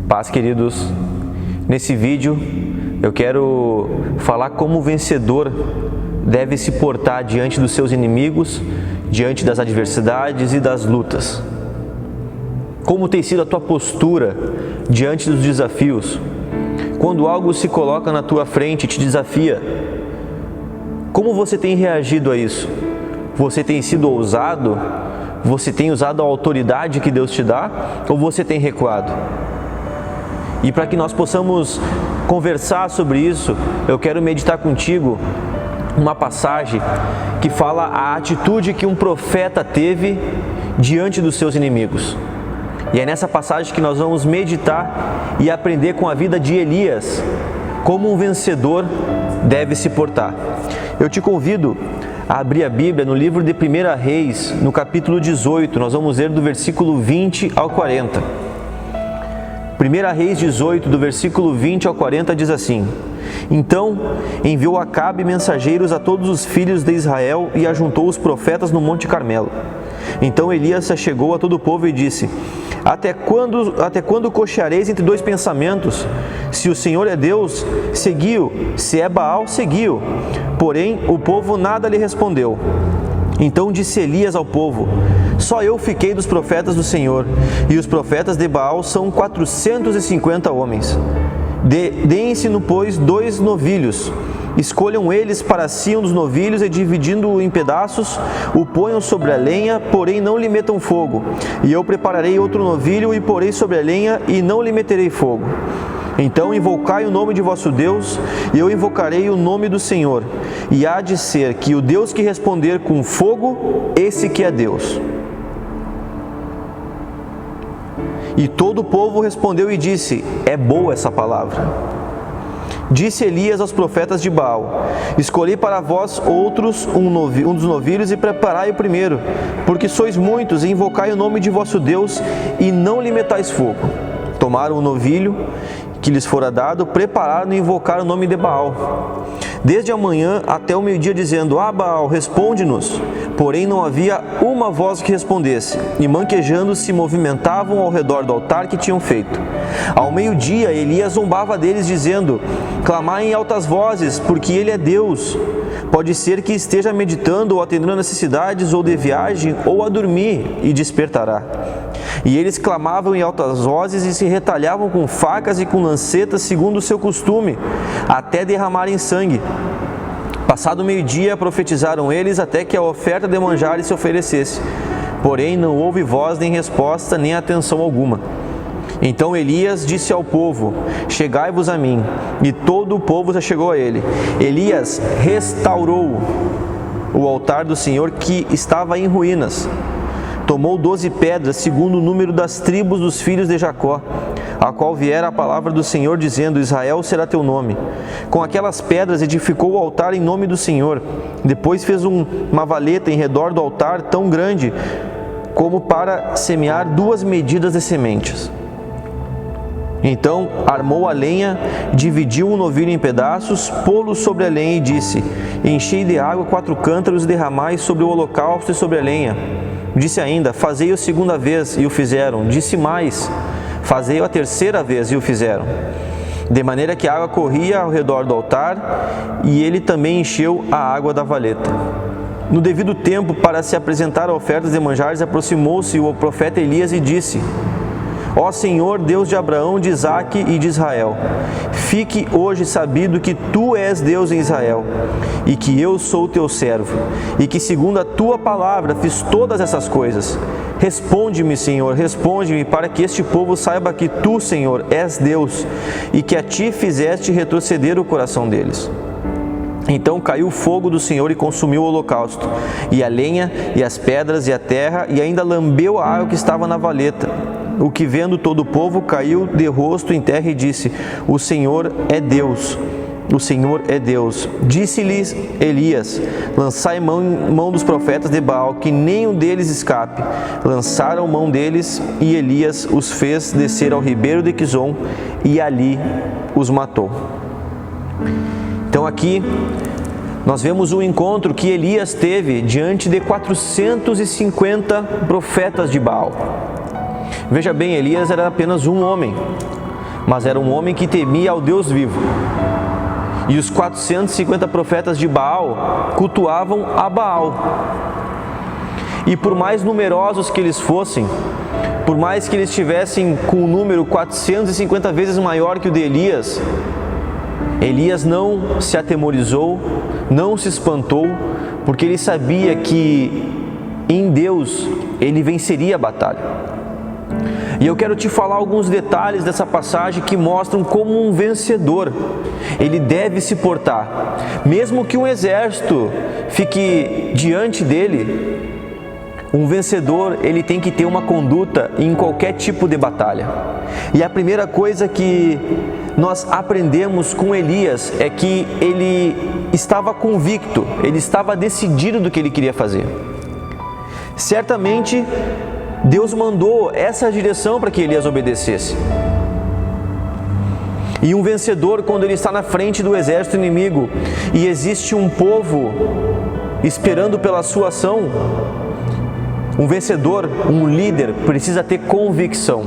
Paz, queridos. Nesse vídeo eu quero falar como o vencedor deve se portar diante dos seus inimigos, diante das adversidades e das lutas. Como tem sido a tua postura diante dos desafios? Quando algo se coloca na tua frente e te desafia, como você tem reagido a isso? Você tem sido ousado? Você tem usado a autoridade que Deus te dá? Ou você tem recuado? E para que nós possamos conversar sobre isso, eu quero meditar contigo uma passagem que fala a atitude que um profeta teve diante dos seus inimigos. E é nessa passagem que nós vamos meditar e aprender com a vida de Elias, como um vencedor deve se portar. Eu te convido a abrir a Bíblia no livro de 1 Reis, no capítulo 18, nós vamos ler do versículo 20 ao 40. 1 Reis 18, do versículo 20 ao 40, diz assim: Então enviou Acabe mensageiros a todos os filhos de Israel e ajuntou os profetas no Monte Carmelo. Então Elias se achegou a todo o povo e disse: Até quando cocheareis entre dois pensamentos? Se o Senhor é Deus, segui-o; se é Baal, segui-o. Porém, o povo nada lhe respondeu. Então disse Elias ao povo: Só eu fiquei dos profetas do Senhor, e os profetas de Baal são 450 homens. Deem-se, pois, 2 novilhos. Escolham eles para si um dos novilhos e, dividindo-o em pedaços, o ponham sobre a lenha, porém não lhe metam fogo. E eu prepararei outro novilho e porei sobre a lenha e não lhe meterei fogo. Então invocai o nome de vosso Deus, e eu invocarei o nome do Senhor. E há de ser que o Deus que responder com fogo, esse que é Deus. E todo o povo respondeu e disse: É boa essa palavra. Disse Elias aos profetas de Baal: Escolhi para vós outros um dos novilhos e preparai o primeiro, porque sois muitos, e invocai o nome de vosso Deus, e não lhe metais fogo. Tomaram o novilho que lhes fora dado, prepararam e invocaram o nome de Baal, desde a manhã até o meio-dia, dizendo: Ah, Baal, responde-nos. Porém não havia uma voz que respondesse, e manquejando se movimentavam ao redor do altar que tinham feito. Ao meio-dia Elias zombava deles, dizendo: Clamai em altas vozes, porque ele é Deus. Pode ser que esteja meditando ou atendendo a necessidades, ou de viagem, ou a dormir, e despertará. E eles clamavam em altas vozes e se retalhavam com facas e com lancetas, segundo o seu costume, até derramarem sangue. Passado o meio-dia, profetizaram eles até que a oferta de manjares se oferecesse. Porém, não houve voz, nem resposta, nem atenção alguma. Então Elias disse ao povo: Chegai-vos a mim. E todo o povo se chegou a ele. Elias restaurou o altar do Senhor, que estava em ruínas. Tomou 12 pedras, segundo o número das tribos dos filhos de Jacó, a qual viera a palavra do Senhor, dizendo: Israel será teu nome. Com aquelas pedras edificou o altar em nome do Senhor. Depois fez uma valeta em redor do altar, tão grande como para semear 2 medidas de sementes. Então armou a lenha, dividiu o novilho em pedaços, pô-lo sobre a lenha e disse: Enchei de água 4 cântaros e derramai sobre o holocausto e sobre a lenha. Disse ainda: Fazei-o a 2ª vez, e o fizeram. Disse mais: Fazei-o a 3ª vez, e o fizeram. De maneira que a água corria ao redor do altar, e ele também encheu a água da valeta. No devido tempo, para se apresentar a ofertas de manjares, aproximou-se o profeta Elias e disse: Ó Senhor, Deus de Abraão, de Isaque e de Israel, fique hoje sabido que Tu és Deus em Israel, e que eu sou Teu servo, e que segundo a Tua palavra fiz todas essas coisas. Responde-me, Senhor, responde-me, para que este povo saiba que Tu, Senhor, és Deus, e que a Ti fizeste retroceder o coração deles. Então caiu o fogo do Senhor e consumiu o holocausto, e a lenha, e as pedras, e a terra, e ainda lambeu a água que estava na valeta. O que, vendo todo o povo, caiu de rosto em terra e disse: O Senhor é Deus, o Senhor é Deus. Disse-lhes Elias: Lançai mão dos profetas de Baal, que nenhum deles escape. Lançaram mão deles, e Elias os fez descer ao ribeiro de Quizon, e ali os matou. Então aqui nós vemos o encontro que Elias teve diante de 450 profetas de Baal. Veja bem, Elias era apenas um homem, mas era um homem que temia ao Deus vivo. E os 450 profetas de Baal cultuavam a Baal. E por mais numerosos que eles fossem, por mais que eles estivessem com um número 450 vezes maior que o de Elias, Elias não se atemorizou, não se espantou, porque ele sabia que em Deus ele venceria a batalha. E eu quero te falar alguns detalhes dessa passagem que mostram como um vencedor ele deve se portar. Mesmo que um exército fique diante dele, um vencedor ele tem que ter uma conduta em qualquer tipo de batalha. E a primeira coisa que nós aprendemos com Elias é que ele estava convicto, ele estava decidido do que ele queria fazer. Certamente Deus mandou essa direção para que Elias obedecesse. E um vencedor, quando ele está na frente do exército inimigo e existe um povo esperando pela sua ação, um vencedor, um líder, precisa ter convicção.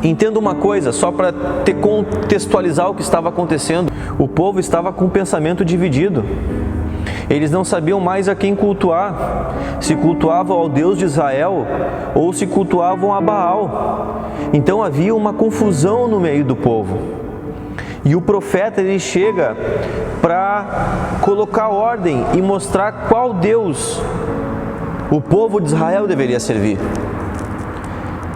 Entenda uma coisa, só para contextualizar o que estava acontecendo. O povo estava com o pensamento dividido. Eles não sabiam mais a quem cultuar, se cultuavam ao Deus de Israel ou se cultuavam a Baal. Então havia uma confusão no meio do povo. E o profeta ele chega para colocar ordem e mostrar qual Deus o povo de Israel deveria servir.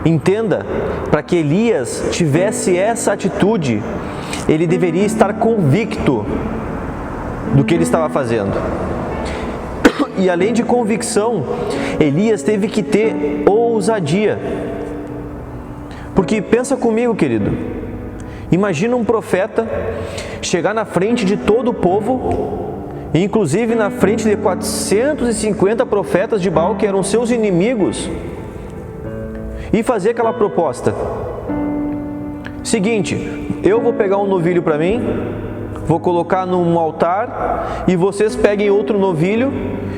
Entenda, para que Elias tivesse essa atitude, ele deveria estar convicto do que ele estava fazendo. E além de convicção, Elias teve que ter ousadia. Porque pensa comigo, querido, imagina um profeta chegar na frente de todo o povo, inclusive na frente de 450 profetas de Baal que eram seus inimigos, e fazer aquela proposta: seguinte, eu vou pegar um novilho para mim, vou colocar num altar e vocês peguem outro novilho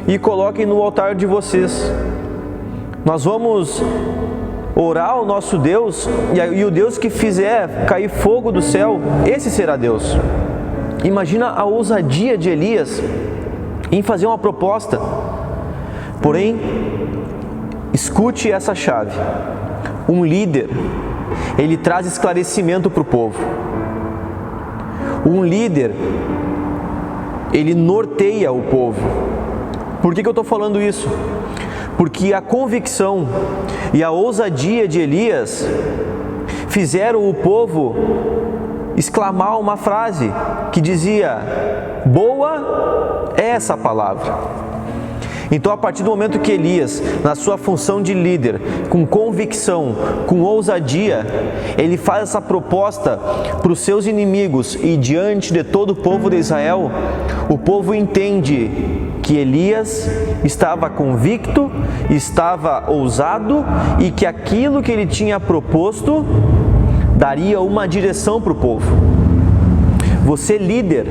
e coloquem no altar de vocês. Nós vamos orar ao nosso Deus e o Deus que fizer cair fogo do céu, esse será Deus. Imagina a ousadia de Elias em fazer uma proposta. Porém, escute essa chave. Um líder, ele traz esclarecimento para o povo. Um líder, ele norteia o povo. Por que eu estou falando isso? Porque a convicção e a ousadia de Elias fizeram o povo exclamar uma frase que dizia: boa é essa palavra. Então, a partir do momento que Elias, na sua função de líder, com convicção, com ousadia, ele faz essa proposta para os seus inimigos e diante de todo o povo de Israel, o povo entende que Elias estava convicto, estava ousado e que aquilo que ele tinha proposto daria uma direção para o povo. Você líder,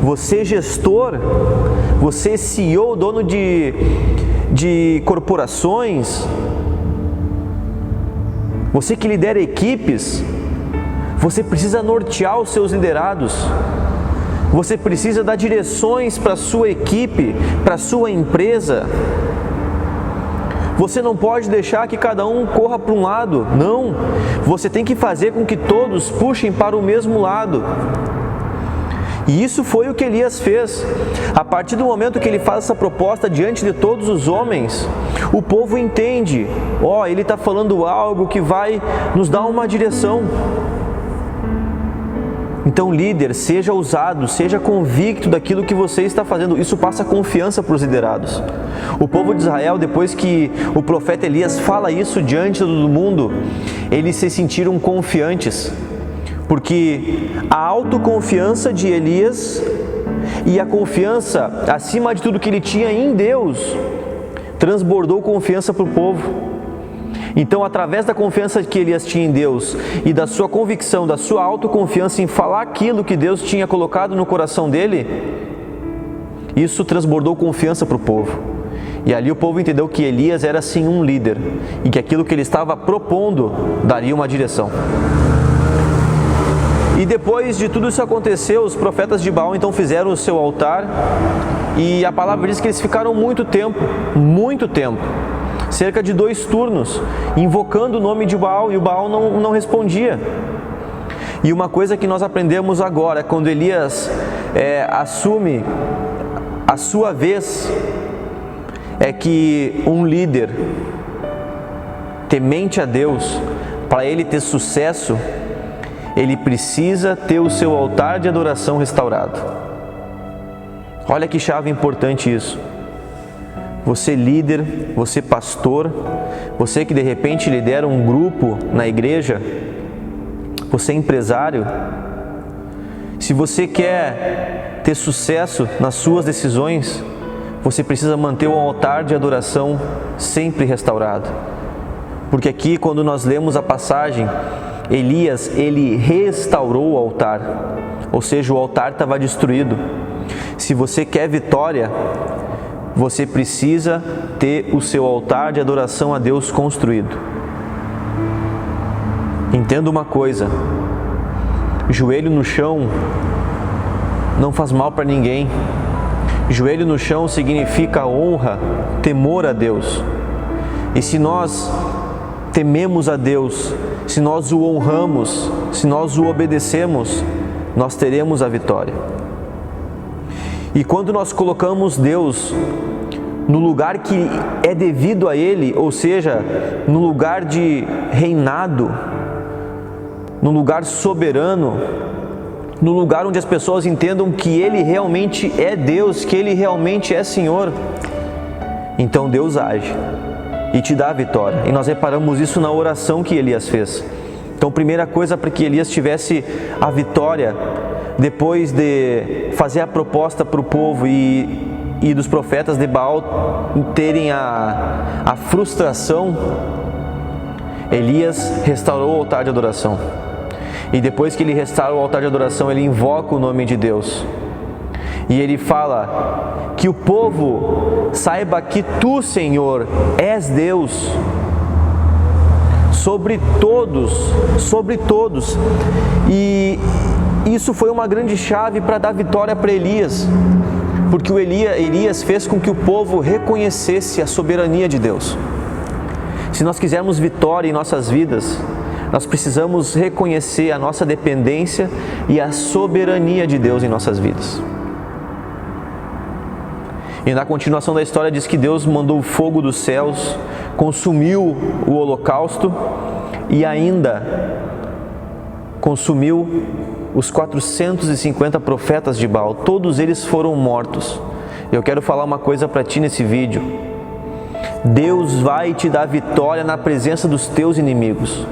você gestor, você CEO, dono de corporações, você que lidera equipes, você precisa nortear os seus liderados, você precisa dar direções para a sua equipe, para a sua empresa. Você não pode deixar que cada um corra para um lado, não. Você tem que fazer com que todos puxem para o mesmo lado. E isso foi o que Elias fez. A partir do momento que ele faz essa proposta diante de todos os homens, o povo entende: ele está falando algo que vai nos dar uma direção. Então, líder, seja ousado, seja convicto daquilo que você está fazendo. Isso passa confiança para os liderados. O povo de Israel, depois que o profeta Elias fala isso diante do mundo, eles se sentiram confiantes. Porque a autoconfiança de Elias e a confiança, acima de tudo, que ele tinha em Deus, transbordou confiança para o povo. Então, através da confiança que Elias tinha em Deus e da sua convicção, da sua autoconfiança em falar aquilo que Deus tinha colocado no coração dele, isso transbordou confiança para o povo. E ali o povo entendeu que Elias era sim um líder e que aquilo que ele estava propondo daria uma direção. E depois de tudo isso acontecer, os profetas de Baal então fizeram o seu altar, e a palavra diz que eles ficaram muito tempo, cerca de 2 turnos, invocando o nome de Baal, e o Baal não respondia. E uma coisa que nós aprendemos agora, quando Elias assume a sua vez, é que um líder temente a Deus, para ele ter sucesso, ele precisa ter o seu altar de adoração restaurado. Olha que chave importante isso. Você líder, você pastor, você que de repente lidera um grupo na igreja, você empresário, se você quer ter sucesso nas suas decisões, você precisa manter o altar de adoração sempre restaurado. Porque aqui, quando nós lemos a passagem, Elias, ele restaurou o altar, ou seja, o altar estava destruído. Se você quer vitória, você precisa ter o seu altar de adoração a Deus construído. Entenda uma coisa: joelho no chão não faz mal para ninguém. Joelho no chão significa honra, temor a Deus. E se nós tememos a Deus, se nós o honramos, se nós o obedecemos, nós teremos a vitória. E quando nós colocamos Deus no lugar que é devido a Ele, ou seja, no lugar de reinado, no lugar soberano, no lugar onde as pessoas entendam que Ele realmente é Deus, que Ele realmente é Senhor, então Deus age e te dá a vitória. E nós reparamos isso na oração que Elias fez. Então, primeira coisa para que Elias tivesse a vitória, depois de fazer a proposta para o povo e dos profetas de Baal terem a frustração, Elias restaurou o altar de adoração. E depois que ele restaura o altar de adoração, ele invoca o nome de Deus. E ele fala que o povo saiba que Tu, Senhor, és Deus sobre todos. E isso foi uma grande chave para dar vitória para Elias, porque Elias fez com que o povo reconhecesse a soberania de Deus. Se nós quisermos vitória em nossas vidas, nós precisamos reconhecer a nossa dependência e a soberania de Deus em nossas vidas. E na continuação da história diz que Deus mandou fogo dos céus, consumiu o holocausto e ainda consumiu os 450 profetas de Baal. Todos eles foram mortos. Eu quero falar uma coisa para ti nesse vídeo: Deus vai te dar vitória na presença dos teus inimigos.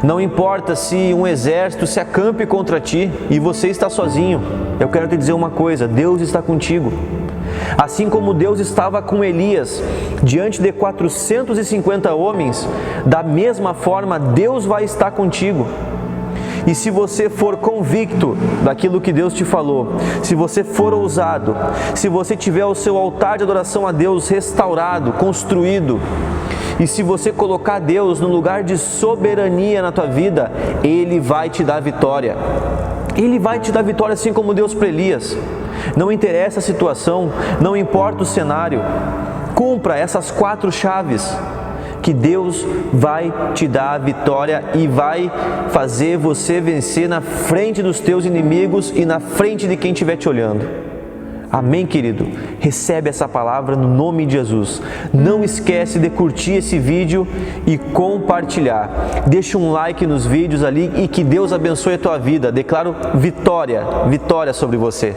Não importa se um exército se acampe contra ti e você está sozinho, eu quero te dizer uma coisa: Deus está contigo. Assim como Deus estava com Elias diante de 450 homens, da mesma forma Deus vai estar contigo. E se você for convicto daquilo que Deus te falou, se você for ousado, se você tiver o seu altar de adoração a Deus restaurado, construído, e se você colocar Deus no lugar de soberania na tua vida, Ele vai te dar vitória. Ele vai te dar vitória assim como Deus para Elias. Não interessa a situação, não importa o cenário, cumpra essas 4 chaves, que Deus vai te dar a vitória e vai fazer você vencer na frente dos teus inimigos e na frente de quem estiver te olhando. Amém, querido? Recebe essa palavra no nome de Jesus. Não esquece de curtir esse vídeo e compartilhar. Deixa um like nos vídeos ali e que Deus abençoe a tua vida. Declaro vitória sobre você.